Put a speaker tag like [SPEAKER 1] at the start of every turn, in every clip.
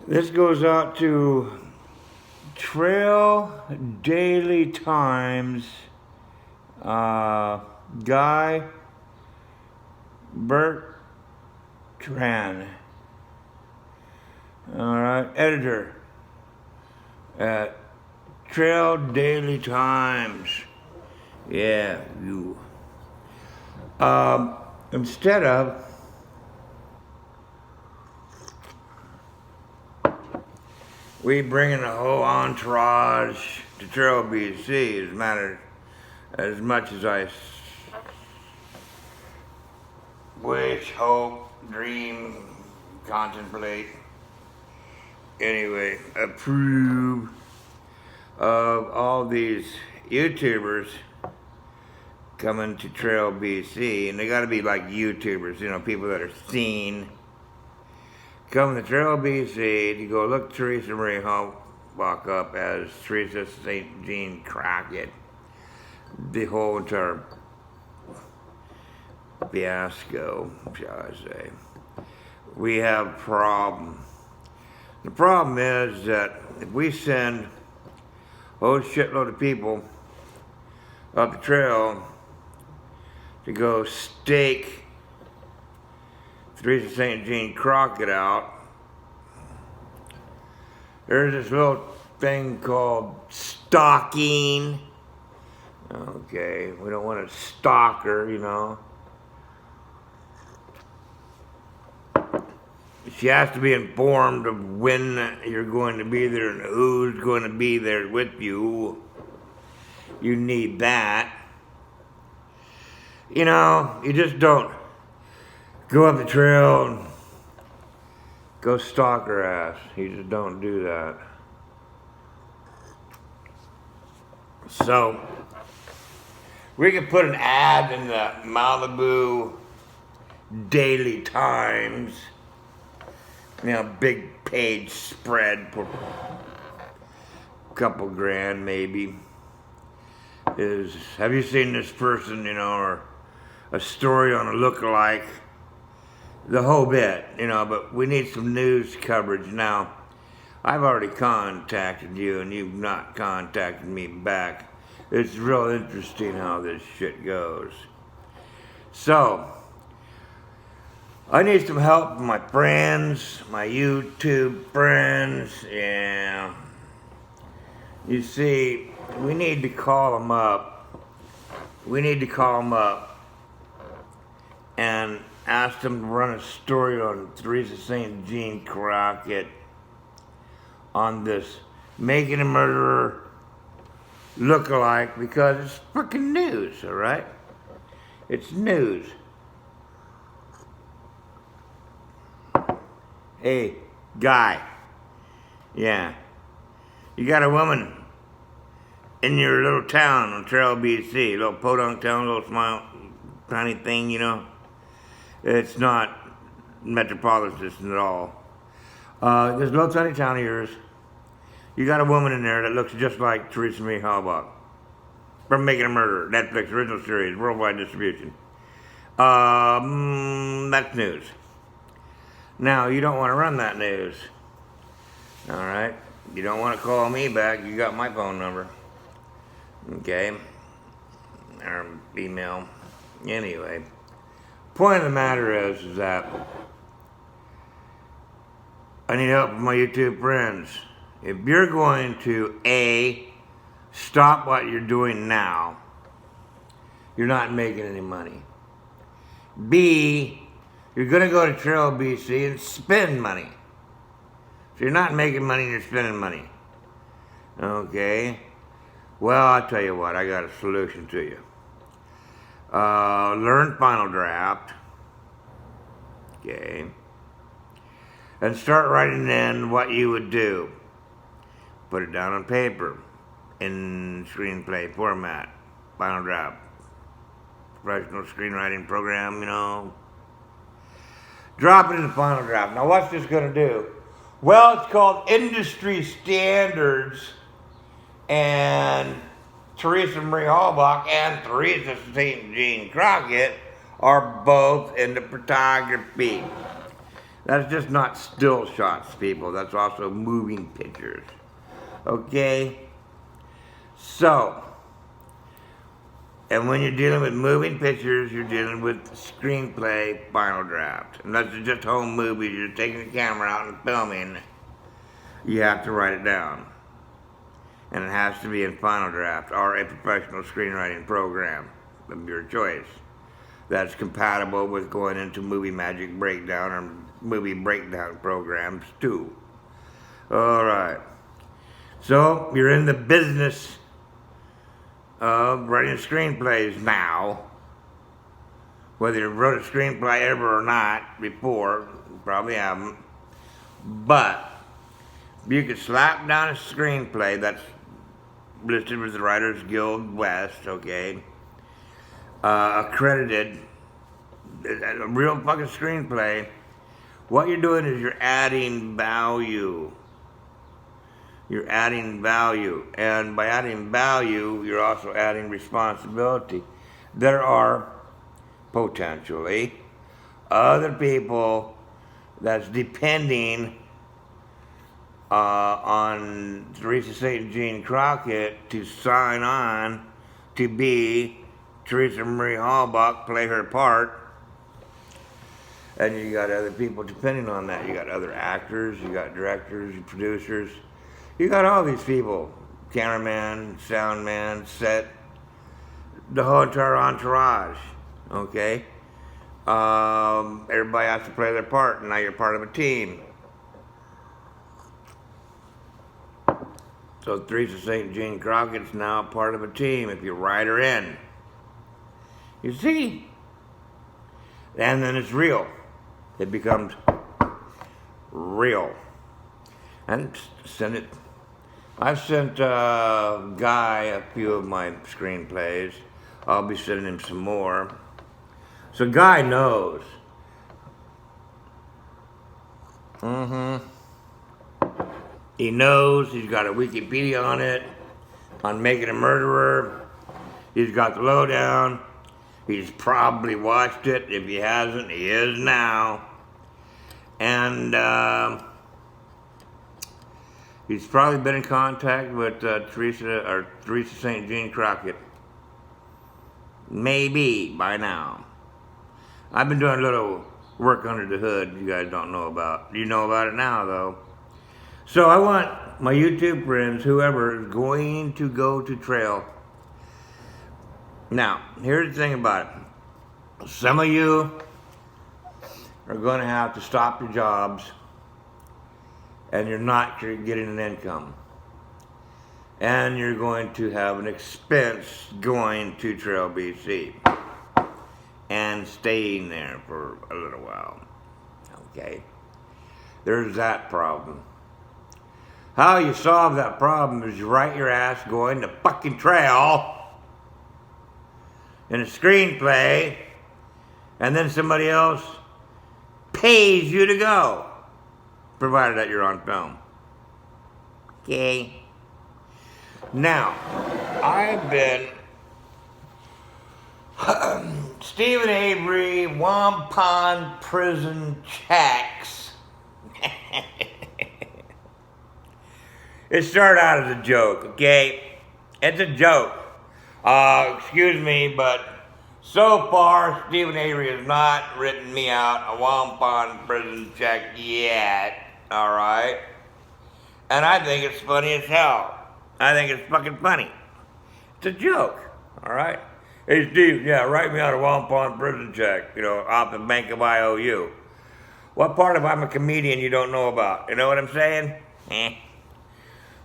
[SPEAKER 1] This goes out to Trail Daily Times, Guy Bertrand. Alright, editor at Trail Daily Times. Yeah, you. Instead of we bringing a whole entourage to Trail BC as much as I wish, hope, dream, contemplate, anyway, approve of all these YouTubers coming to Trail BC, and they gotta be like YouTubers, people that are seen. Coming to Trail BC to go look Teresa Marie walk up as Teresa St. Jean Crockett. The whole entire fiasco, shall I say. We have a problem. The problem is that if we send a whole shitload of people up the trail to go stake Teresa St. Jean Crockett out, there's this little thing called stalking. Okay, we don't want to stalk her, She has to be informed of when you're going to be there and who's going to be there with you. You need that. You just don't go up the trail and go stalk her ass. You just don't do that. So, we could put an ad in the Malibu Daily Times. Big page spread for a couple grand maybe. Have you seen this person, or a story on a lookalike? The whole bit, but we need some news coverage now. I've already contacted you and you've not contacted me back. It's real interesting how this shit goes. So, I need some help from my friends, my YouTube friends, yeah. You see, we need to call them up. We need to call them up and ask them to run a story on Teresa St. Jean Crockett on this Making a Murderer lookalike, because it's freaking news, all right? It's news. Hey, guy. Yeah. You got a woman in your little town on Trail BC, little podunk town, little small, tiny thing, It's not metropolitan at all. This little tiny town of yours, you got a woman in there that looks just like Teresa Marie Halbach from Making a Murderer, Netflix original series, worldwide distribution. That's news. Now, you don't want to run that news. All right? You don't want to call me back. You got my phone number. Okay? Or email. Anyway. Point of the matter is that I need help from my YouTube friends. If you're going to A, stop what you're doing now, you're not making any money. B, you're going to go to Trail BC and spend money. So you're not making money, you're spending money. Okay? Well, I'll tell you what, I got a solution to you. Learn Final Draft. Okay? And start writing in what you would do. Put it down on paper in screenplay format. Final Draft. Professional screenwriting program, Drop it in the Final Draft. Now, what's this going to do? Well, it's called Industry Standards, and Teresa Marie Halbach and Teresa St. Jean Crockett are both into photography. That's just not still shots, people. That's also moving pictures. Okay? So, and when you're dealing with moving pictures, you're dealing with screenplay, final draft. Unless it's just home movies, you're taking the camera out and filming, you have to write it down. And it has to be in final draft or a professional screenwriting program of your choice that's compatible with going into movie magic breakdown or movie breakdown programs too. All right. So you're in the business of writing screenplays now. Whether you wrote a screenplay ever or not before, you probably haven't. But you could slap down a screenplay that's listed with the Writers Guild West, okay? Accredited, a real fucking screenplay. What you're doing is you're adding value. You're adding value. And by adding value, you're also adding responsibility. There are potentially other people that's depending on Teresa St. Jean Crockett to sign on to be Teresa Marie Hallbach, play her part. And you got other people depending on that. You got other actors, you got directors, producers. You got all these people. Cameraman, sound man, set, the whole entire entourage, okay? Everybody has to play their part, and now you're part of a team. So Teresa St. Jean Crockett's now part of a team if you write her in. You see? And then it's real. It becomes real. And send it. I've sent Guy a few of my screenplays. I'll be sending him some more. So Guy knows. He knows. He's got a Wikipedia on it, on Making a Murderer. He's got the lowdown. He's probably watched it. If he hasn't, he is now. And he's probably been in contact with Teresa St. Jean Crockett. Maybe by now. I've been doing a little work under the hood you guys don't know about. You know about it now, though. So I want my YouTube friends, whoever, is going to go to trail. Now, here's the thing about it. Some of you are going to have to stop your jobs and you're not getting an income. And you're going to have an expense going to Trail BC and staying there for a little while. Okay? There's that problem. How you solve that problem is you write your ass going to fucking Trail in a screenplay, and then somebody else pays you to go, provided that you're on film. Okay? Now, I've been Stephen Avery, Wampum prison checks. It started out as a joke, okay? It's a joke. Excuse me, but so far, Stephen Avery has not written me out a Wampum prison check yet, alright? And I think it's funny as hell. I think it's fucking funny. It's a joke, alright? Hey Steve, yeah, write me out a Wampum prison check, off the Bank of IOU. What part of I'm a comedian you don't know about? You know what I'm saying?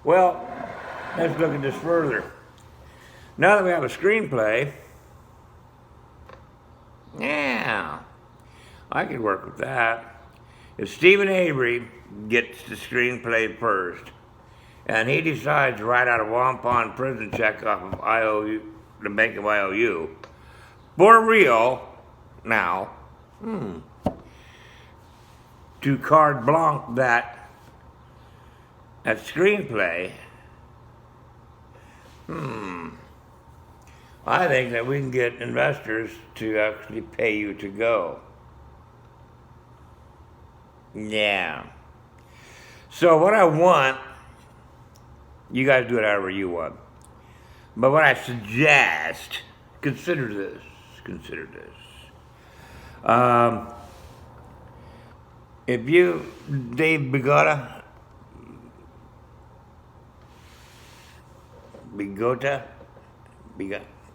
[SPEAKER 1] Well, let's look at this further. Now that we have a screenplay, yeah, I could work with that. If Stephen Avery gets the screenplay first, and he decides to write out a Wampum prison check off of IOU, the Bank of IOU, for real, now, to carte blanche that screenplay, I think that we can get investors to actually pay you to go. Yeah. So what I want, you guys do it however you want. But what I suggest, consider this. Consider this. If you, Dave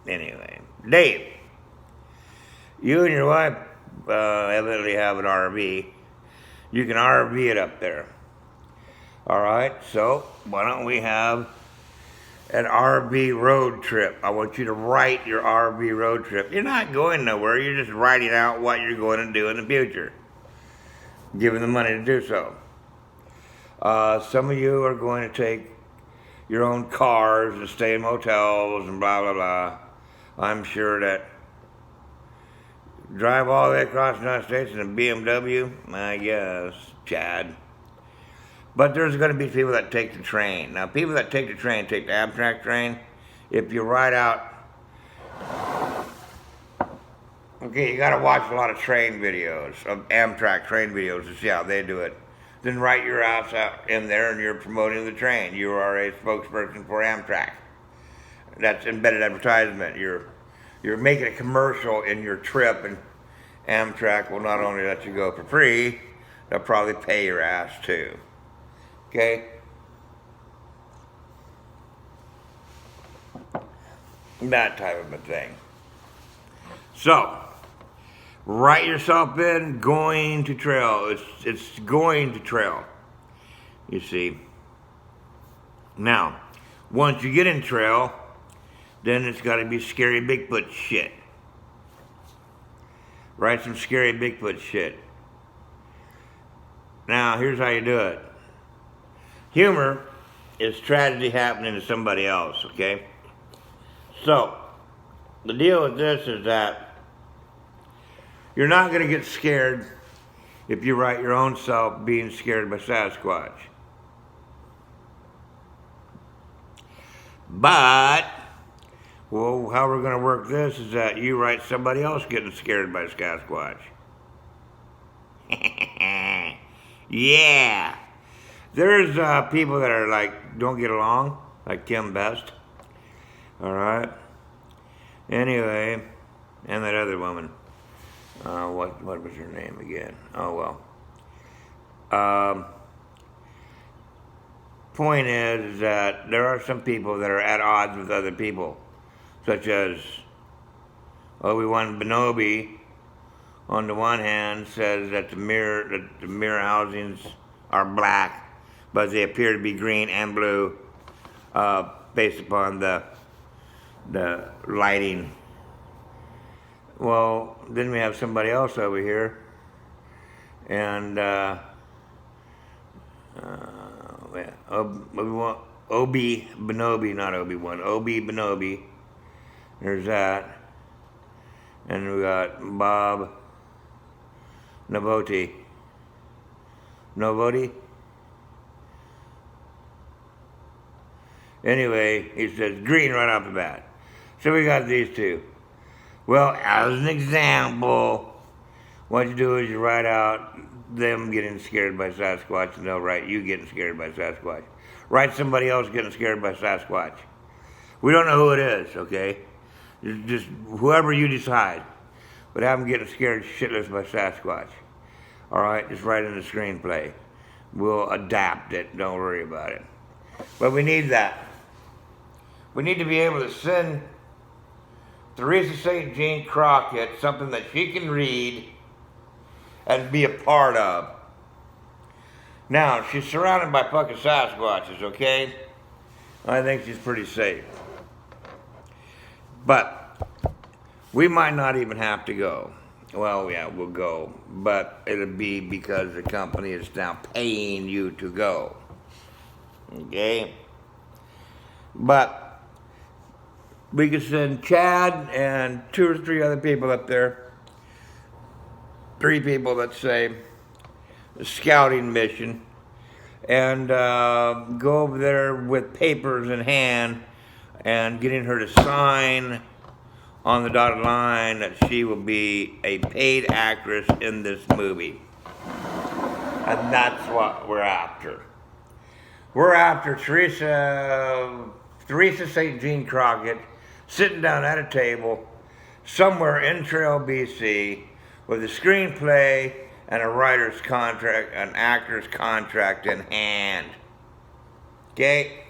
[SPEAKER 1] anyway, Dave, you and your wife evidently have an RV. You can RV it up there. All right, so why don't we have an RV road trip? I want you to write your RV road trip. You're not going nowhere. You're just writing out what you're going to do in the future. Given the money to do so. Some of you are going to take your own cars and stay in motels and blah, blah, blah. I'm sure that drive all the way across the United States in a BMW, I guess, Chad. But there's going to be people that take the train. Now, people that take the train, take the Amtrak train. If you ride out, okay, you got to watch a lot of train videos, of Amtrak train videos to see how they do it. Then write your ass out in there and you're promoting the train. You are a spokesperson for Amtrak. That's embedded advertisement. You're making a commercial in your trip, and Amtrak will not only let you go for free, they'll probably pay your ass too. Okay? That type of a thing. So, write yourself in going to trail. It's going to trail. You see. Now, once you get in trail, then it's got to be scary Bigfoot shit. Write some scary Bigfoot shit. Now, here's how you do it. Humor is tragedy happening to somebody else, okay? So, the deal with this is that you're not going to get scared if you write your own self being scared by Sasquatch. But, well, how we're going to work this is that you write somebody else getting scared by Sasquatch. Yeah. There's people that are like, don't get along, like Kim Best. All right. Anyway, and that other woman. What was her name again? Oh, well. Point is that there are some people that are at odds with other people, such as Obi-Wan Kenobi, on the one hand, says that the mirror housings are black, but they appear to be green and blue, based upon the lighting. Well, then we have somebody else over here, and Obi Benobi, not Obi-Wan, Obi Benobi. There's that. And we got Bob Novoti. Anyway, he says green right off the bat. So we got these two. Well, as an example, what you do is you write out them getting scared by Sasquatch, and they'll write you getting scared by Sasquatch. Write somebody else getting scared by Sasquatch. We don't know who it is, okay? Just whoever you decide. But have them getting scared shitless by Sasquatch. All right, just write in the screenplay. We'll adapt it. Don't worry about it. But we need that. We need to be able to send Theresa St. Jean Crockett something that she can read and be a part of. Now, she's surrounded by fucking Sasquatches, okay? I think she's pretty safe. But we might not even have to go. Well, yeah, we'll go. But it'll be because the company is now paying you to go. Okay? But we could send Chad and 2 or 3 other people up there. 3 people, let's say, a scouting mission. And go over there with papers in hand and getting her to sign on the dotted line that she will be a paid actress in this movie. And that's what we're after. We're after Teresa St. Jean Crockett sitting down at a table somewhere in Trail, BC with a screenplay and a writer's contract, an actor's contract in hand. Okay?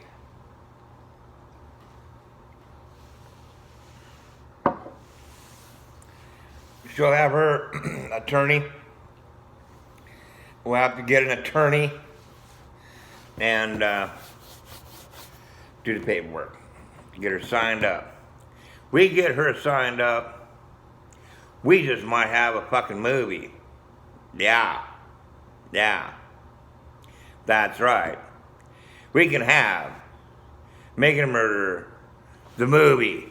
[SPEAKER 1] She'll have her attorney. We'll have to get an attorney and do the paperwork. Get her signed up. We get her signed up, we just might have a fucking movie. Yeah. Yeah. That's right. We can have Making a Murderer, the movie.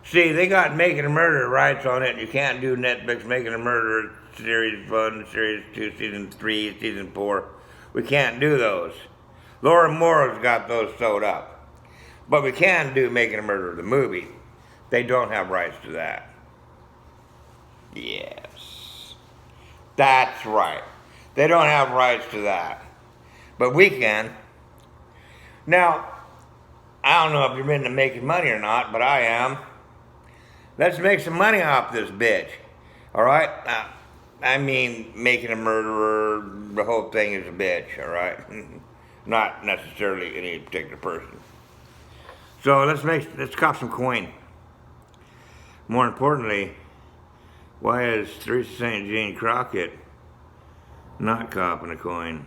[SPEAKER 1] See, they got Making a Murderer rights on it. You can't do Netflix Making a Murderer Series 1, Series 2, Season 3, Season 4. We can't do those. Laura Moore's got those sewed up. But we can do Making a Murderer, the movie. They don't have rights to that. Yes. That's right. They don't have rights to that. But we can. Now, I don't know if you're into making money or not, but I am. Let's make some money off this bitch. Alright? I mean, Making a Murderer, the whole thing is a bitch, alright? Not necessarily any particular person. So let's cop some coin. More importantly, why is Teresa St. Jean Crockett not copping a coin?